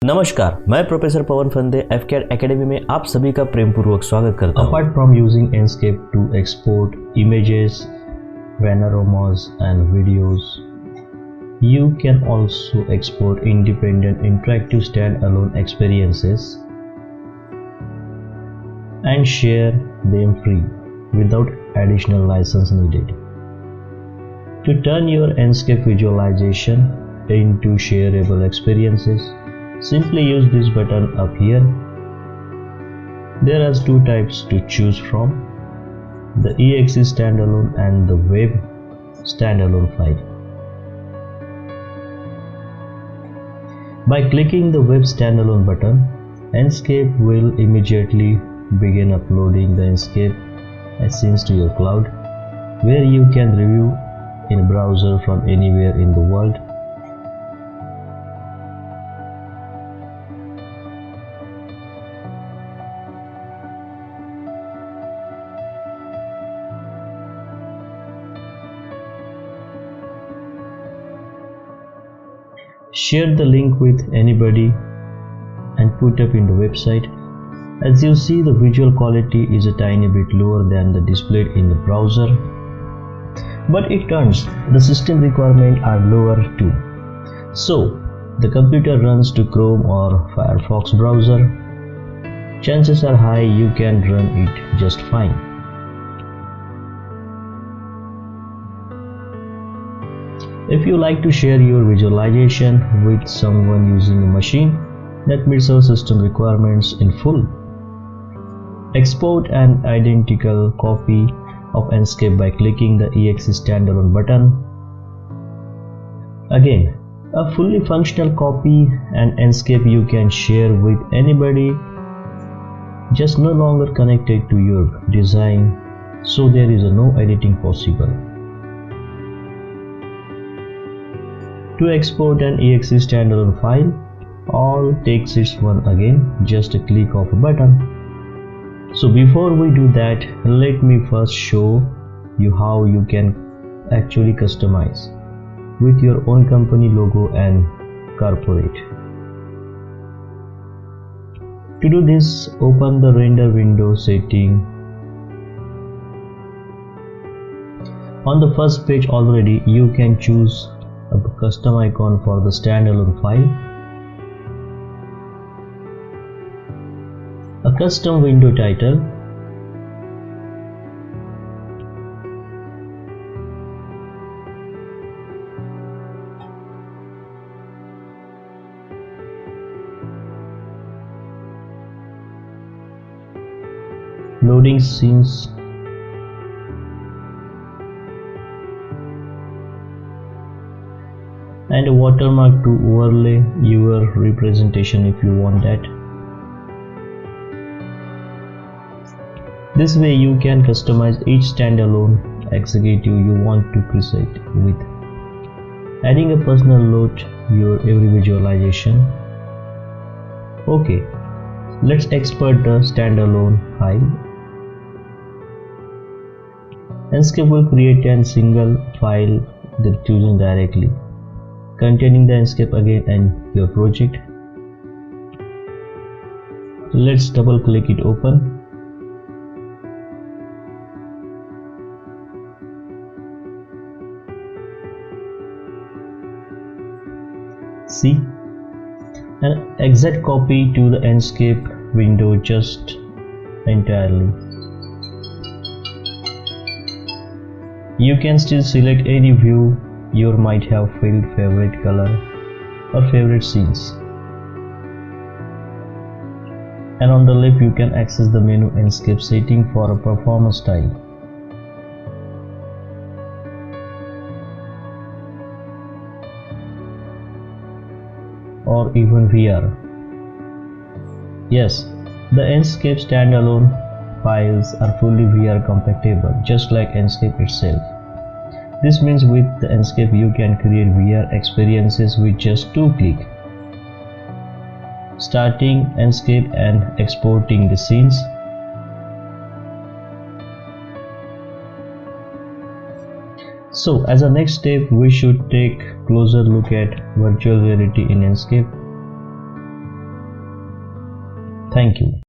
नमस्कार, मैं प्रोफेसर पवन फंदे FCAD एकेडमी में आप सभी का प्रेम पूर्वक स्वागत करता हूँ। Apart from using Enscape to export images, panoramas and videos, you can also export independent interactive standalone experiences and share them free without additional license needed. To turn your Enscape visualization into shareable experiences, simply use this button up here. There are two types to choose from: the EXE standalone and the web standalone file. By clicking the web standalone button, Enscape will immediately begin uploading the Enscape scenes to your cloud, where you can review in browser from anywhere in the world. Share the link with anybody and put up in the website. As you see, the visual quality is a tiny bit lower than the displayed in the browser, but it turns the system requirements are lower too. So the computer runs to Chrome or Firefox browser. Chances are high you can run it just fine. If you like to share your visualization with someone using a machine that meets our system requirements in full, export an identical copy of Enscape by clicking the EXE standalone button. Again, a fully functional copy and Enscape you can share with anybody, just no longer connected to your design, so there is no editing possible. To export an EXE standalone file, all takes is one again, just a click of a button. So before we do that, let me first show you how you can actually customize with your own company logo and corporate. To do this, open the render window setting. On the first page already, you can choose a custom icon for the standalone file, a custom window title, loading scenes, and a watermark to overlay your representation if you want that. This way you can customize each standalone executive you want to present with, adding a personal note your every visualization. Okay, let's export the standalone file. Enscape will create a single file that chosen directly, containing the Enscape again and your project. Let's double click it open. See, an exact copy to the Enscape window just entirely. You can still select any view you might have filled, favorite color or favorite scenes. And on the left you can access the menu Enscape setting for a performance style. Or even VR. Yes, the Enscape standalone files are fully VR compatible, just like Enscape itself. This means with the Enscape you can create VR experiences with just 2 clicks. Starting Enscape and exporting the scenes. So as a next step, we should take closer look at virtual reality in Enscape. Thank you.